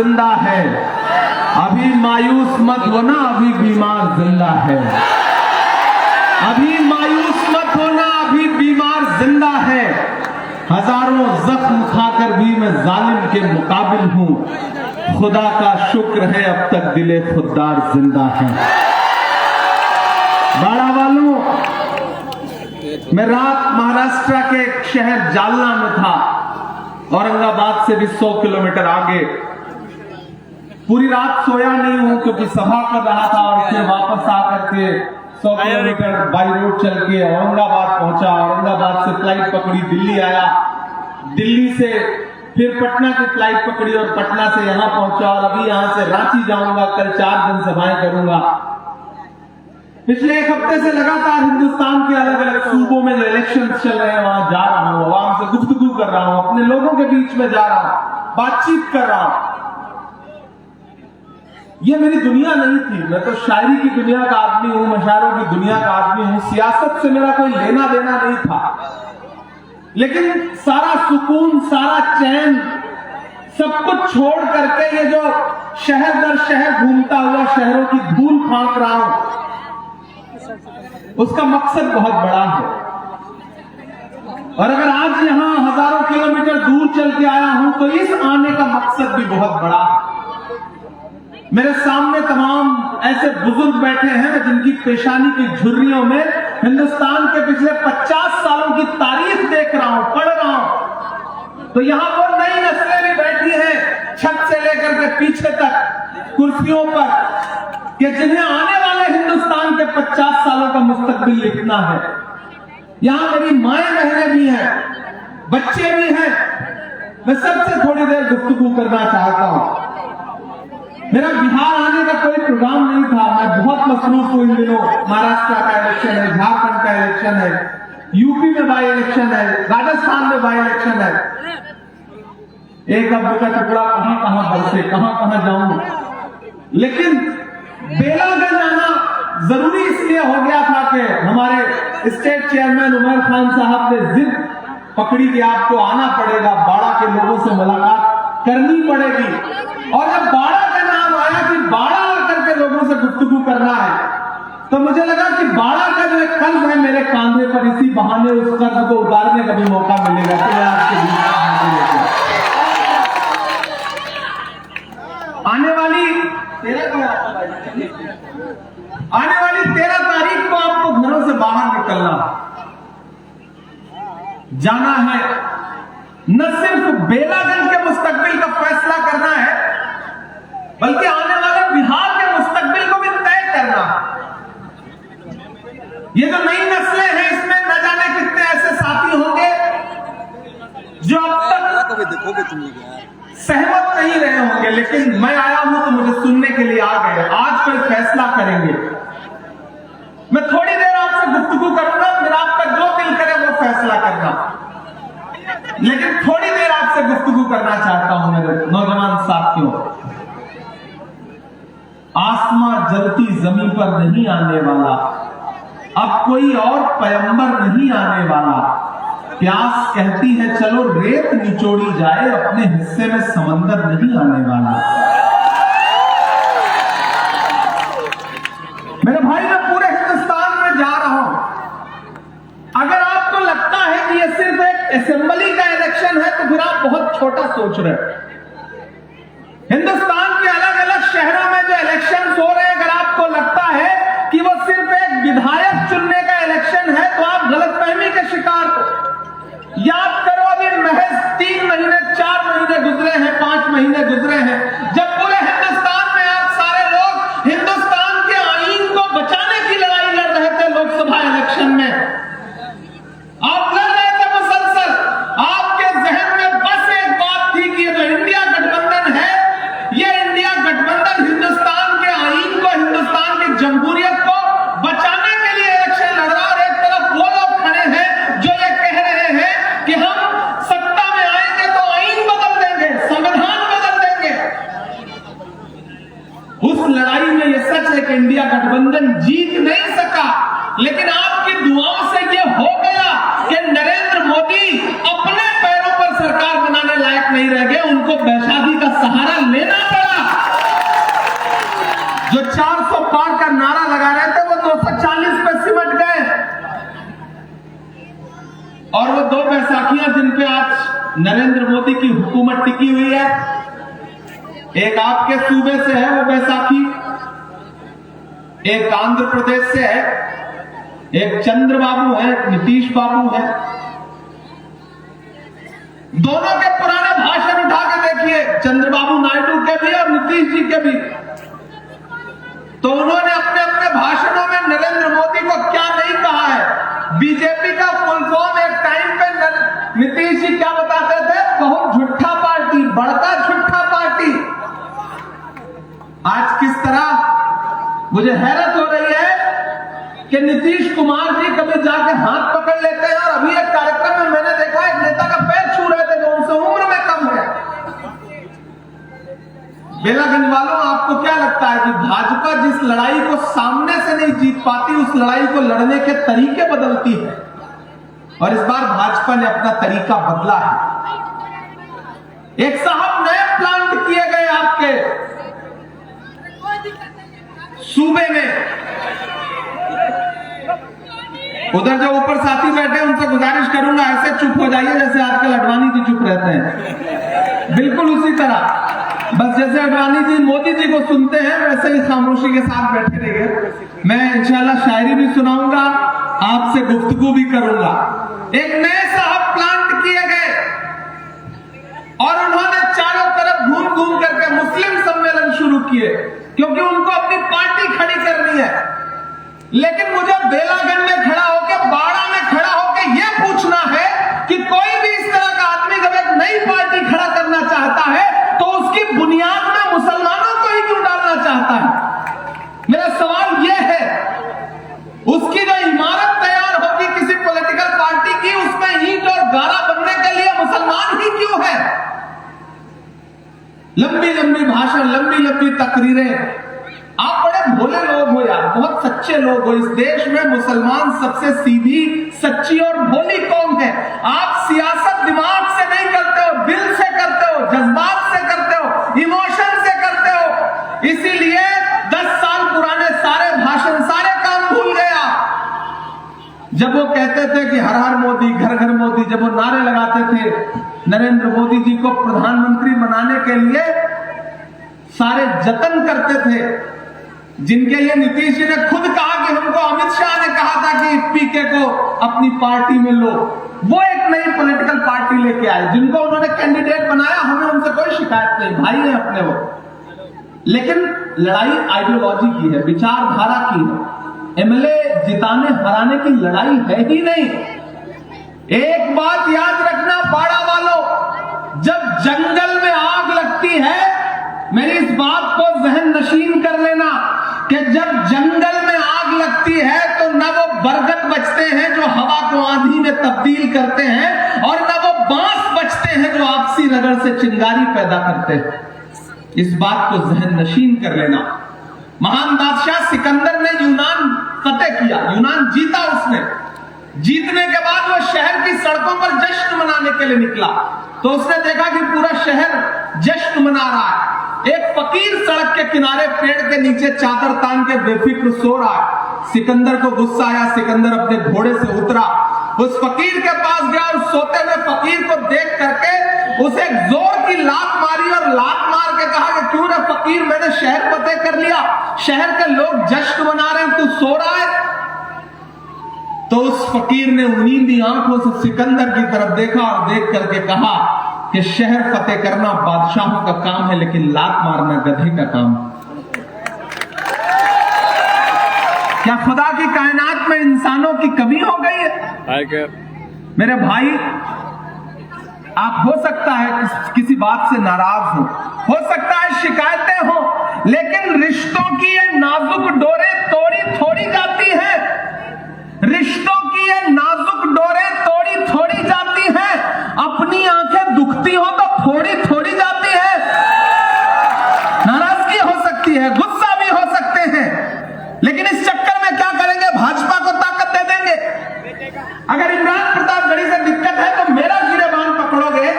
जिंदा है। अभी मायूस मत होना, अभी बीमार जिंदा है। अभी मायूस मत होना, अभी बीमार जिंदा है। हजारों जख्म खाकर भी मैं जालिम के मुकाबिल हूं। खुदा का शुक्र है अब तक दिले खुददार जिंदा है। बाड़ा वालों, मैं रात महाराष्ट्र के एक शहर जालना में था, औरंगाबाद से भी 100 किलोमीटर आगे। पूरी रात सोया नहीं हूं क्योंकि सभा कर रहा था और फिर वापस आकर के 100 किलोमीटर बाई रोड चल के औरंगाबाद पहुंचा। औरंगाबाद से फ्लाइट पकड़ी, दिल्ली आया। दिल्ली से फिर पटना की फ्लाइट पकड़ी और पटना से यहां पहुंचा और अभी यहां से रांची जाऊंगा। कल 4 दिन सभाएं करूंगा। पिछले एक हफ्ते से लगातार हिंदुस्तान के अलग अलग सूबों में जो इलेक्शन चल रहे हैं वहां जा रहा हूं, आवाम से गुफ्तगू कर रहा हूं, अपने लोगों के बीच में जा रहा हूं, बातचीत कर रहा हूं। ये मेरी दुनिया नहीं थी। मैं तो शायरी की दुनिया का आदमी हूं, मशायरों की दुनिया का आदमी हूं। सियासत से मेरा कोई लेना देना नहीं था, लेकिन सारा सुकून, सारा चैन, सब कुछ छोड़ करके ये जो शहर दर शहर घूमता हुआ शहरों की धूल फांक रहा हूं, उसका मकसद बहुत बड़ा है। और अगर आज यहां हजारों किलोमीटर दूर चल के आया हूं तो इस आने का मकसद भी बहुत बड़ा है। मेरे सामने तमाम ऐसे बुजुर्ग बैठे हैं जिनकी पेशानी की झुर्रियों में हिंदुस्तान के पिछले 50 सालों की तारीख देख रहा हूं, पढ़ रहा हूं। तो यहां पर नई नस्लें भी बैठी हैं, छत से लेकर के पीछे तक कुर्सियों पर, कि जिन्हें आने वाले हिंदुस्तान के 50 सालों का मुस्तकबिल लिखना है। यहां मेरी माएं बहनें भी हैं, बच्चे भी हैं। मैं सबसे थोड़ी देर गुफ्तगू करना चाहता हूं। मेरा बिहार आने का कोई प्रोग्राम नहीं था। मैं बहुत मसरूफ हूं इन दिनों। महाराष्ट्र का इलेक्शन है, झारखंड का इलेक्शन है, यूपी में बाई इलेक्शन है, राजस्थान में बाई इलेक्शन है। एक अब्दुल का टुकड़ा कहां कहां बरसे, कहां कहां जाऊं। लेकिन बेलागंज आना जरूरी इसलिए हो गया था कि हमारे स्टेट चेयरमैन उमर खान साहब ने जिद पकड़ी कि आपको आना पड़ेगा, बाड़ा के लोगों से मुलाकात करनी पड़ेगी। और जब बाड़ा का नाम आया कि बाड़ा आकर के लोगों से गुफ्तगू करना है, तो मुझे लगा कि बाड़ा का जो एक कर्ज है मेरे कांधे पर, इसी बहाने उस कर्ज को उतारने का भी मौका मिलेगा। तो मैं आपके बीच आने वाली 13 तारीख को आपको घरों से बाहर निकलना, जाना है। न सिर्फ बेलागंज के मुस्तकबिल का फैसला करना है, बल्कि आने वाले बिहार के मुस्तकबिल को भी तय करना। ये जो नई नस्लें हैं, इसमें न जाने कितने ऐसे साथी होंगे जो अब तक सहमत नहीं रहे होंगे, लेकिन मैं आया हूं तो मुझे सुनने के लिए आ गए। आज कोई फैसला करेंगे। मैं थोड़ी देर आपसे गुफ्तगू करूंगा, फिर आपका जो दिल करे वो फैसला करना। लेकिन थोड़ी देर आपसे गुफ्तगू करना चाहता हूं मेरे नौजवान साथियों। आसमां जलती जमीन पर नहीं आने वाला, अब कोई और पैगंबर नहीं आने वाला। प्यास कहती है चलो रेत निचोड़ी जाए, अपने हिस्से में समंदर नहीं आने वाला। मेरे भाई, मैं पूरे हिंदुस्तान में जा रहा हूं। अगर आपको लगता है कि यह सिर्फ एक असेंबली का इलेक्शन है तो फिर आप बहुत छोटा सोच रहे हैं। हिंदुस्तान के अलग अलग शहरों में जो इलेक्शन हो रहे हैं, अगर आपको लगता है कि वो सिर्फ एक विधायक चुनने का इलेक्शन है तो आप गलतफहमी के शिकार हो। याद करो, अभी महज 3 महीने, 4 महीने गुजरे हैं, 5 महीने गुजरे हैं, जब पूरे हिंदुस्तान में आप सारे लोग हिंदुस्तान के आईन को बचाने की लड़ाई लड़ रहे थे। लोकसभा इलेक्शन में आप लड़ रहे थे मुसलसल। आपके जहन में बस एक बात थी कि ये जो इंडिया गठबंधन है, ये इंडिया गठबंधन हिंदुस्तान के आईन को, हिंदुस्तान की जमहूरियत को बचाने के लिए इलेक्शन लड़ रहा। और एक तरफ वो लोग खड़े हैं जो ये कह रहे हैं कि हम सत्ता में आएंगे तो आईन बदल देंगे, संविधान बदल देंगे। उस लड़ाई में ये सच है कि इंडिया गठबंधन जीत नहीं सका, लेकिन आपकी दुआओं से ये हो गया कि नरेंद्र मोदी अपने पैरों पर सरकार बनाने लायक नहीं रह गए, उनको बैशादी का सहारा लेना पड़ा। और वो 2 बैसाखियां जिन पे आज नरेंद्र मोदी की हुकूमत टिकी हुई है, एक आपके सूबे से है वो बैसाखी, एक आंध्र प्रदेश से है, एक चंद्रबाबू है, एक नीतीश बाबू है। दोनों के पुराने भाषण उठा के देखिए, चंद्रबाबू नायडू के भी और नीतीश जी के भी। तो उन्होंने अपने अपने भाषणों में नरेंद्र मोदी को क्या नहीं कहा है। बीजेपी का फुल फॉर्म एक टाइम पे नीतीश जी क्या बताते थे, बहुत झूठा पार्टी, बड़का झूठा पार्टी। आज किस तरह मुझे हैरत हो रही है कि नीतीश कुमार जी कभी जाके हाथ पकड़ लेते हैं, और अभी एक कार्यक्रम में मैंने देखा एक नेता का पैर छू रहे थे जो उनसे उम्र में कम है। बेलागंज वालों, आपको क्या लगता है कि भाजपा जिस लड़ाई को सामने से नहीं जीत पाती, उस लड़ाई को लड़ने के तरीके बदलती है, और इस बार भाजपा ने अपना तरीका बदला है। एक साहब नए प्लांट किए गए आपके सूबे में, उधर जो ऊपर साथी बैठे उनसे गुजारिश करूंगा ऐसे चुप हो जाइए जैसे आजकल अडवाणी जी चुप रहते हैं, बिल्कुल उसी तरह। बस जैसे अडवाणी जी मोदी जी को सुनते हैं वैसे ही खामोशी के साथ बैठे रहिए। मैं इंशाल्लाह शायरी भी सुनाऊंगा, आपसे गुफ्तगू भी करूंगा। एक नए साहब प्लांट किए गए और उन्होंने चारों तरफ घूम घूम करके मुस्लिम सम्मेलन शुरू किए, क्योंकि उनको अपनी पार्टी खड़ी करनी है। लेकिन मुझे बेलागंज में खड़ा होकर, बाड़ा में खड़ा होकर यह पूछना है कि कोई भी इस तरह का आदमी जब एक नई पार्टी खड़ा करना चाहता है तो उसकी बुनियाद में मुसलमानों को ही क्यों डालना चाहता है। मेरा सवाल यह है, उसकी जो इमारत तैयार होगी किसी पॉलिटिकल पार्टी की, उसमें ईंट और गारा बनने के लिए मुसलमान ही क्यों है। लंबी लंबी भाषण, लंबी लंबी तकरीरें। आप बड़े भोले लोग हो यार, बहुत सच्चे लोग हो। इस देश में मुसलमान सबसे सीधी, सच्ची और भोली कौम है। आप सियासत दिमाग से नहीं करते हो, दिल से करते हो, जज्बात से करते हो, इमोशन से करते हो। इसीलिए 10 साल पुराने सारे भाषण, सारे काम भूल गया। जब वो कहते थे कि हर हर मोदी, घर घर मोदी, जब वो नारे लगाते थे नरेंद्र मोदी जी को प्रधानमंत्री बनाने के लिए, सारे जतन करते थे, जिनके लिए नीतीश जी ने खुद कहा कि हमको अमित शाह ने कहा था कि पीके को अपनी पार्टी में लो। वो एक नई पॉलिटिकल पार्टी लेके आए, जिनको उन्होंने कैंडिडेट बनाया, हमें उनसे कोई शिकायत नहीं, भाई है अपने वो। लेकिन लड़ाई आइडियोलॉजी की है, विचारधारा की है। एमएलए जिताने हराने की लड़ाई है ही नहीं। एक बात याद रखना बाड़ा वालों, जब जंगल में आग लगती है, मेरी इस बात को जहन नशीन कर लेना कि जब जंगल में आग लगती है तो न वो बरगद बचते हैं जो हवा को आंधी में तब्दील करते हैं, और न वो बांस बचते हैं जो आपसी रगड़ से चिंगारी पैदा करते हैं। इस बात को जहन नशीन कर लेना। महान बादशाह सिकंदर ने यूनान फतेह किया, यूनान जीता उसने। जीतने के बाद वो शहर की सड़कों पर जश्न मनाने के लिए निकला, तो उसने देखा कि पूरा शहर जश्न मना रहा है। एक फकीर सड़क के किनारे पेड़ के नीचे चादर तान के बेफिक्र सो रहा है। सिकंदर को गुस्सा आया, सिकंदर अपने घोड़े से उतरा, उस फकीर के पास गया और सोते हुए फकीर को देख करके उसे जोर की लात मारी, और लात मार के कहा कि क्यों रे फकीर, मैंने शहर फतेह कर लिया, शहर के लोग जश्न मना रहे हैं, तू सो रहा है। तो उस फकीर ने नींदी आंखों से सिकंदर की तरफ देखा और देख करके कहा कि शहर फतेह करना बादशाहों का काम है, लेकिन लात मारना गधे का काम है। क्या खुदा की कायनात में इंसानों की कमी हो गई है? मेरे भाई, आप हो सकता है किसी बात से नाराज हो सकता है शिकायतें हो, लेकिन रिश्तों की ये नाजुक डोरें तोड़ी थोड़ी जाती है। रिश्तों की ये नाजुक डोरें तोड़ी थोड़ी जाती हैं। अपनी आंखें दुखती हो तो फोड़ी थोड़ी जाती है। नाराजगी हो सकती है, गुस्सा भी हो सकते हैं, लेकिन इस चक्कर में क्या करेंगे, भाजपा को ताकत दे देंगे। अगर इमरान प्रतापगढ़ी से दिक्कत है तो मेरा गिरेबान पकड़ोगे,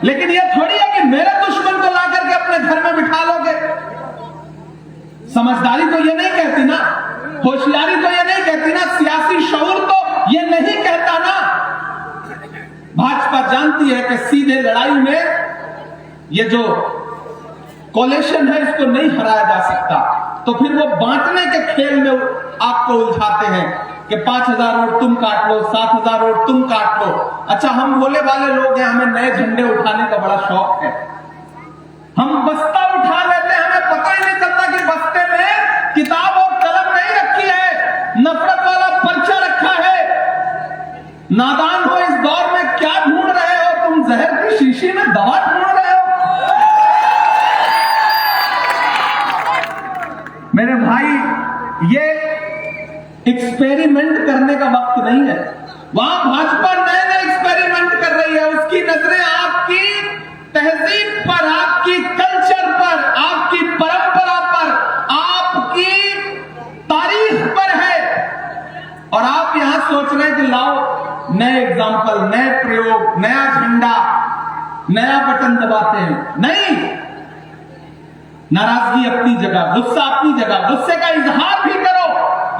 लेकिन यह थोड़ी है कि मेरे दुश्मन को ला करके अपने घर में बिठा लोगे। समझदारी तो यह नहीं कहती ना, होशियारी तो यह नहीं कहती ना, सियासी शऊर तो यह नहीं कहता ना। भाजपा जानती है कि सीधे लड़ाई में ये जो कोलिशन है इसको नहीं हराया जा सकता, तो फिर वो बांटने के खेल में आपको उलझाते हैं कि 5,000 वोट तुम काट लो, 7,000 वोट तुम काट लो। अच्छा, हम भोले वाले लोग हैं, हमें नए झंडे उठाने का बड़ा शौक है। हम बस्ता उठा लेते हैं, हमें पता ही नहीं चलता कि बस्ते में किताब और कलम नहीं रखी है, नफरत वाला पर्चा रखा है। नादान हो, इस दौर में क्या ढूंढ रहे हो तुम? जहर की शीशी में दवा ढूंढ रहे हो? मेरे भाई, ये एक्सपेरिमेंट करने का वक्त नहीं है। वहां भाजपा नए नए एक्सपेरिमेंट कर रही है। उसकी नजरें आपकी तहजीब पर, आपकी कल्चर पर, आपकी परंपरा पर, आपकी तारीख पर है, और आप यहां सोच रहे हैं कि लाओ नए एग्जाम्पल, नए प्रयोग, नया झंडा, नया बटन दबाते हैं। नहीं, नाराजगी अपनी जगह, गुस्सा अपनी जगह, गुस्से का इजहार भी करो,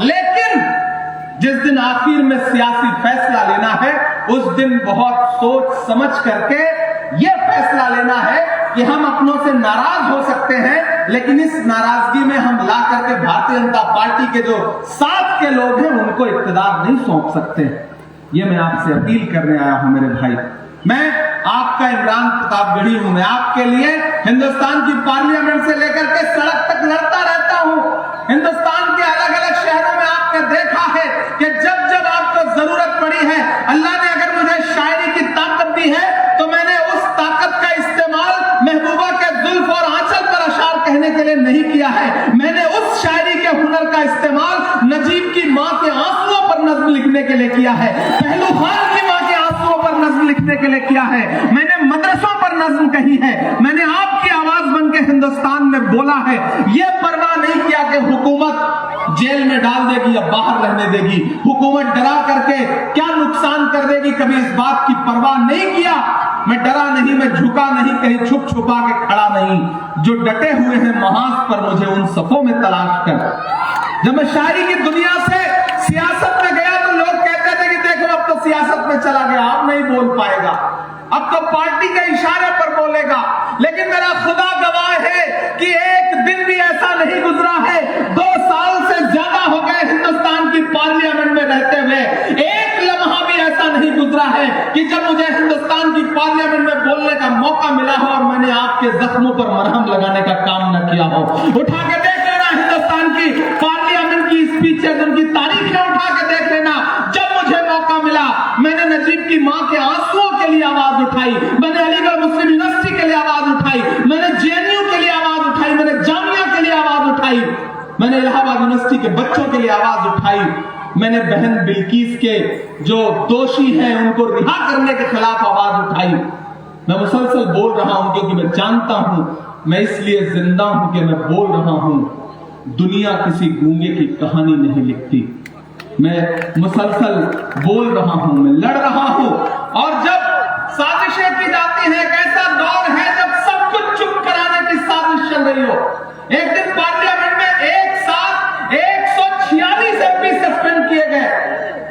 लेकिन जिस दिन आखिर में सियासी फैसला लेना है उस दिन बहुत सोच समझ करके यह फैसला लेना है कि हम अपनों से नाराज हो सकते हैं, लेकिन इस नाराजगी में हम ला करके भारतीय जनता पार्टी के जो साथ के लोग हैं उनको इख्तियार नहीं सौंप सकते। ये मैं आपसे अपील करने आया हूं मेरे भाई। मैं आपका इमरान प्रतापगढ़ी हूं। मैं आपके लिए हिंदुस्तान की पार्लियामेंट से लेकर के सड़क तक लड़ता रहता हूं। हिंदुस्तान के अलग अलग शहरों में आपने देखा है कि जब जब आपको जरूरत पड़ी है, अल्लाह ने अगर मुझे शायरी की ताकत दी है तो मैंने उस ताकत का इस्तेमाल महबूबा के जुल्फ और आंचल पर अशार कहने के लिए नहीं किया है। मैंने उस शायरी के हुनर का इस्तेमाल नजीब की मां के आंसुओं पर नज्म लिखने के लिए किया है, पहलू खान की मां के आंसुओं पर नज्म लिखने के लिए किया है, मैंने मदरसों पर नज्म कही है, मैंने आपकी आवाज बन के हिंदुस्तान में बोला है। यह परवाह नहीं किया कि हुकूमत जेल में डाल देगी या बाहर रहने देगी, हुकूमत डरा करके क्या नुकसान कर देगी, कभी इस बात की परवाह नहीं किया। मैं डरा नहीं, मैं झुका नहीं, कहीं छुप छुपा के खड़ा नहीं। जो डटे हुए हैं महाज पर, मुझे उन सफों में तलाश कर। जब मैं शायरी की दुनिया से सियासत में गया तो लोग कहते थे कि देखो अब तो सियासत में चला गया, अब नहीं बोल पाएगा, अब तो पार्टी के इशारे पर बोलेगा। लेकिन मेरा खुदा गवाह है कि एक दिन भी ऐसा नहीं गुजरा है, 2 साल से ज्यादा हो गए हिंदुस्तान की पार्लियामेंट में रहते हुए, एक लम्हा भी ऐसा नहीं गुजरा है कि जब मुझे हिंदुस्तान की पार्लियामेंट में बोलने का मौका मिला हो और मैंने आपके जख्मों पर मरहम लगाने का काम न किया हो। उठा के देख लेना हिंदुस्तान की पार्लियामेंट की स्पीचेज, उनकी तारीखें उठा के देख लेना। जब मुझे मौका मिला मैंने नजीब की मां के आंसुओं के लिए आवाज उठाई, मैंने अलीगढ़ मुस्लिम यूनिवर्सिटी के लिए आवाज उठाई, मैंने जेएनयू के लिए आवाज उठाई, मैंने जामिया के लिए आवाज उठाई, मैंने इलाहाबाद यूनिवर्सिटी के बच्चों के लिए आवाज उठाई, मैंने बहन बिल्किस के जो दोषी हैं उनको रिहा करने के खिलाफ आवाज उठाई। मैं मुसलसल बोल रहा हूं क्योंकि मैं जानता हूं, मैं इसलिए जिंदा हूं कि मैं बोल रहा हूं। दुनिया किसी गूंगे की कहानी नहीं लिखती। मैं मुसलसल बोल रहा हूं, मैं लड़ रहा हूं। और जब साजिशें की जाती हैं, एक ऐसा दौर है जब सब कुछ चुप कराने की साजिश चल रही हो। एक दिन पार्लियामेंट में एक साथ 146 एमपी सस्पेंड किए गए।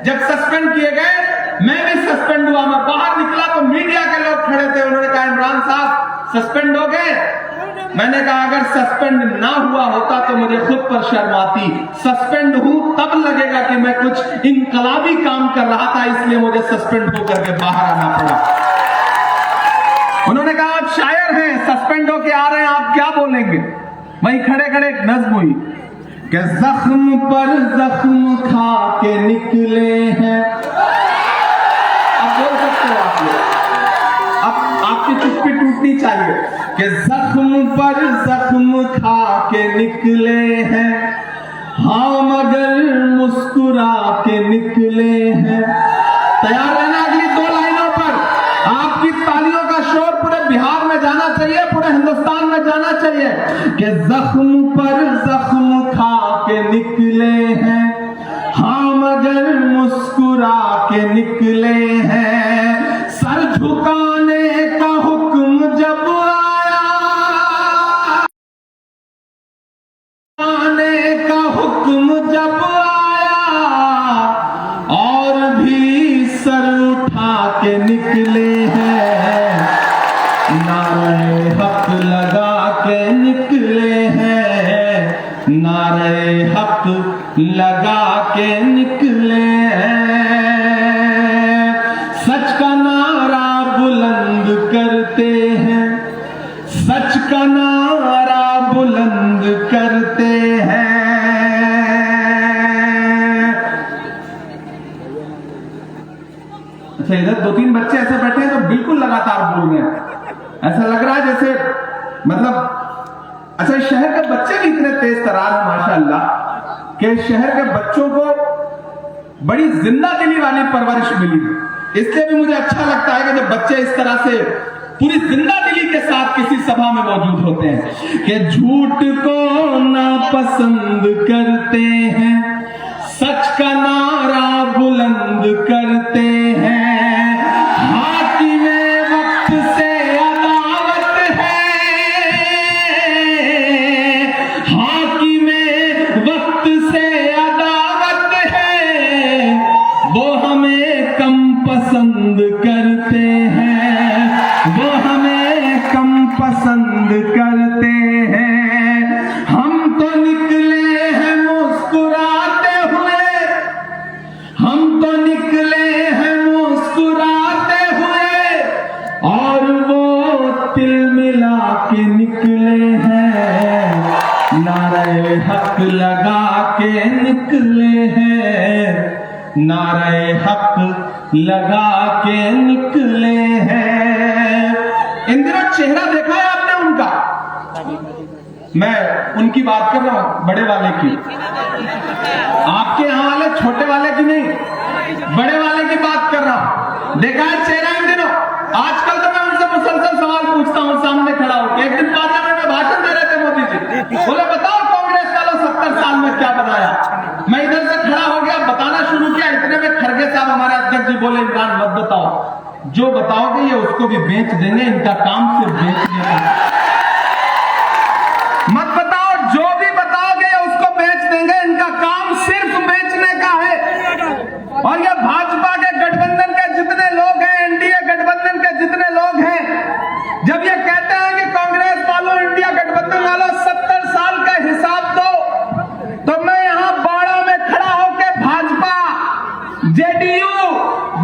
जब सस्पेंड किए गए मैं भी सस्पेंड हुआ। मैं बाहर निकला तो मीडिया के लोग खड़े थे, उन्होंने कहा इमरान साहब सस्पेंड हो गए। मैंने कहा अगर सस्पेंड ना हुआ होता तो मुझे खुद पर शर्म आती। सस्पेंड हूं तब लगेगा कि मैं कुछ इनकलाबी काम कर रहा था, इसलिए मुझे सस्पेंड होकर के बाहर आना पड़ा। उन्होंने कहा आप शायर हैं, सस्पेंड होके आ रहे हैं, आप क्या बोलेंगे? वहीं खड़े खड़े एक नज्म हुई कि जख्म पर जख्म खा के निकले हैं। अब बोल सकते हो आप लोग, अब आपकी चुप्पी टूटनी चाहिए कि जख्म पर जख्म खा के निकले हैं, हाँ मगर मुस्कुरा के निकले हैं। तैयार रहना अगली 2 लाइनों पर। आपकी तालियों का शोर पूरे बिहार में जाना चाहिए, पूरे हिंदुस्तान में जाना चाहिए कि जख्म पर जख्म खा के निकले हैं, हाँ मगर मुस्कुरा के निकले हैं। सर झुकाने का हुक्म जब आया, आने का हुक्म जब आया, और भी सर उठा के निकले हैं। नारे हक लगा के निकले हैं, सच का नारा बुलंद करते हैं, सच का नारा बुलंद करते हैं। अच्छा, इधर 2-3 बच्चे ऐसे बैठे हैं तो बिल्कुल लगातार बोल रहे हैं, ऐसा लग रहा है जैसे मतलब अच्छा, इस शहर के बच्चे भी इतने तेज तरार हैं माशाअल्लाह कि शहर के बच्चों को बड़ी जिंदा दिली वाली परवरिश मिली। इसलिए भी मुझे अच्छा लगता है कि जब बच्चे इस तरह से पूरी जिंदा दिली के साथ किसी सभा में मौजूद होते हैं कि झूठ को नापसंद करते हैं, सच का नारा बुलंद करते हैं। पसंद करते हैं, हम तो निकले हैं मुस्कुराते हुए, हम तो निकले हैं मुस्कुराते हुए, और वो तिल मिला के निकले हैं, नारे हक लगा के निकले हैं, नारे हक लगा के निकले हैं। इन दिनों चेहरा देखा है आपने उनका? मैं उनकी बात कर रहा हूं, बड़े वाले की। आपके यहां वाले छोटे वाले की नहीं, बड़े वाले की बात कर रहा हूं। देखा है चेहरा इन दिनों? आजकल तो मैं उनसे मुसलसल सवाल पूछता हूं सामने खड़ा होकर। एक दिन पार्लियामेंट में भाषण दे रहे थे मोदी जी, बोले बताओ कांग्रेस वालों 70 साल में क्या बनाया। मैं इधर से खड़ा हो गया, बताना शुरू किया, इतने में खड़गे साहब हमारे अध्यक्ष जी बोले इमरान मत बताओ, जो बताओगे ये उसको भी बेच देंगे, इनका काम सिर्फ बेचने का। मत बताओ, जो भी बताओगे उसको बेच देंगे, इनका काम सिर्फ बेचने का है। और ये भाजपा के गठबंधन के जितने लोग हैं, एनडीए गठबंधन के जितने लोग हैं, जब ये कहते हैं कि कांग्रेस वालों, इंडिया गठबंधन वालों 70 साल का हिसाब दो, तो मैं यहां बाड़ा में खड़ा होकर भाजपा, जेडीयू,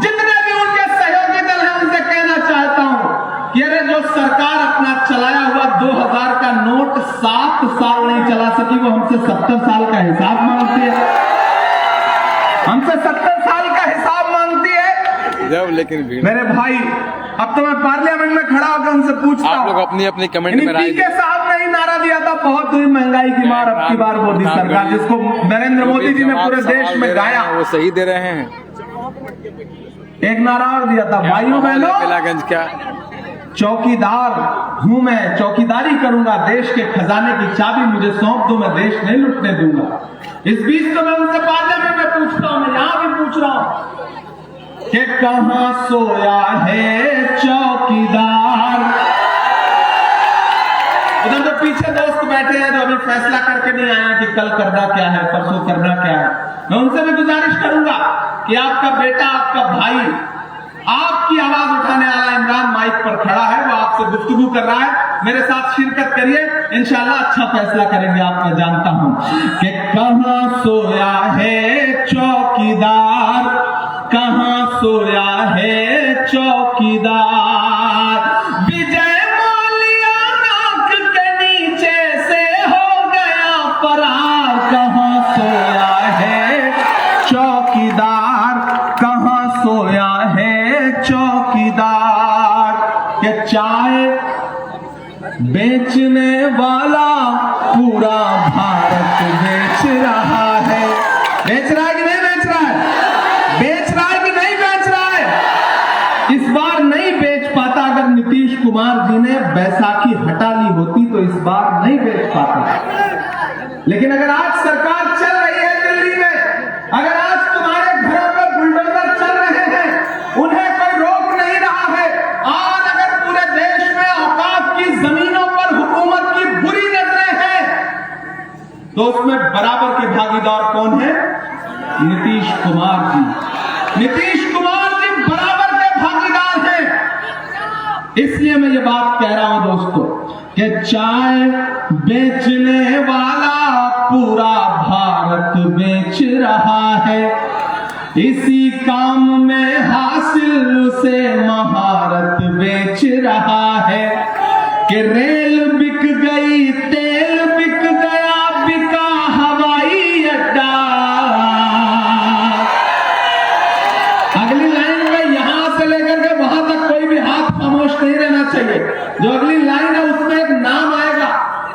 जितने भी उनके सहयोगी दल हैं, उनसे कहना चाहता हूं कि अरे जो सरकार अपना चलाया हुआ 2000 का नोट 7 साल नहीं चला सकी, वो हमसे 70 साल का हिसाब मांगती है, हमसे 70 साल का हिसाब मांगती है। जब लेकिन मेरे भाई, अब तो मैं पार्लियामेंट में खड़ा होकर उनसे पूछता हूं, आप लोग अपनी अपनी कमेंट में राय पीके साहब ने ही नारा दिया था, बहुत हुई महंगाई की मार अब की बार मोदी सरकार, जिसको नरेंद्र मोदी जी ने पूरे देश में गाया, वो सही दे रहे हैं। एक नारा और दिया था, भाइयों बहनों, क्या चौकीदार हूं मैं, चौकीदारी करूंगा, देश के खजाने की चाबी मुझे सौंप दो, मैं देश नहीं लुटने दूंगा। इस बीच तो मैं उनसे पार्लियामेंट में पूछता हूं, मैं यहां भी पूछ रहा हूं कि कहां सोया है चौकीदार। उधर तो पीछे दोस्त बैठे हैं जो अभी फैसला करके नहीं आए कि कल करना क्या है, परसों करना क्या है। मैं उनसे भी गुजारिश करूंगा कि आपका बेटा, आपका भाई, आपकी आवाज उठाने वाला इमरान माइक पर खड़ा है, वो आपसे गुफ्तगू कर रहा है, मेरे साथ शिरकत करिए, इंशाल्लाह अच्छा फैसला करेंगे आप, मैं जानता हूं कि कहां सोया है चौकीदार, कहां सोया है चौकीदार। विजय माल्या नाक के नीचे से हो गया फरार, कहां सोया है चौकीदार, कहां सोया है चौकीदार। के चाय बेचने वाला पूरा भारत बेच रहा है, बेच रहा है कि नहीं बेच रहा है, बेच रहा है कि नहीं बेच रहा है। इस बार नहीं बेच पाता, अगर नीतीश कुमार जी ने बैसाखी हटा ली होती तो इस बार नहीं बेच पाता। लेकिन अगर आज सरकार चल रही है दिल्ली में, अगर आज तुम्हारे घरों पर बुलडोजर चल रहे हैं, उन्हें कोई रोक नहीं रहा है, और अगर पूरे देश में औकाफ की जमीनों पर हुकूमत की बुरी नजरें हैं, तो उसमें बराबर के भागीदार कौन है? नीतीश कुमार जी। नीतीश कुमार जी बराबर के भागीदार हैं। इसलिए मैं ये बात कह रहा हूं दोस्तों कि चाय बेचने वाला पूरा भारत बेच रहा है, इसी काम में हासिल उसे महारत बेच रहा है। कि रेल बिक गई, तेल बिक गया, बिका हवाई अड्डा। अगली लाइन में यहां से लेकर के वहां तक कोई भी हाथ खामोश नहीं रहना चाहिए। जो अगली लाइन है उसमें एक नाम आएगा,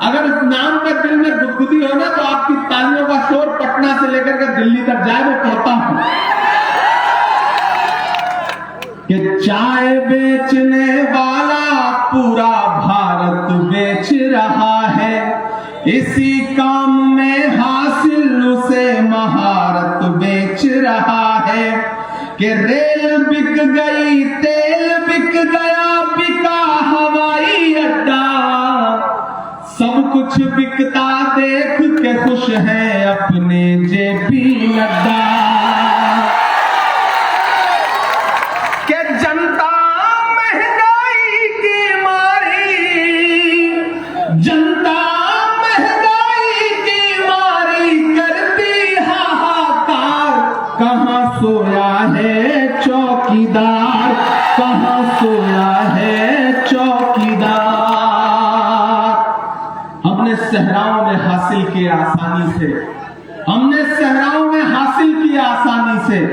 अगर उस नाम पर दिल में गुदगुदी हो ना तो आपकी तालियों का शोर पटना से लेकर के दिल्ली तक जाए, वो कहता हूं कि चाय बेचने वाला पूरा भारत बेच रहा है, इसी काम में हासिल उसे महारत बेच रहा है। कि रेल बिक गई, तेल बिक गया, बिका हवाई अड्डा, सब कुछ बिकता देख के खुश है अपने जेपी नड्डा। कि जनता महंगाई की मारी, जनता महंगाई की मारी करती हाहाकार, कहां सोया है चौकीदार, कहां सोया है चौकीदार। हमने सहराओं में हासिल किया आसानी से, हमने सहराओं में हासिल किया आसानी से,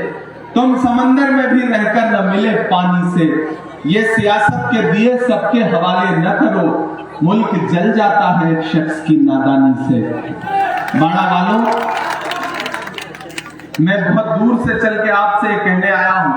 तुम समंदर में भी रहकर न मिले पानी से। ये सियासत के दिए सबके हवाले न करो, मुल्क जल जाता है एक शख्स की नादानी से। बाड़ा वालों, मैं बहुत दूर से चल के आपसे कहने आया हूं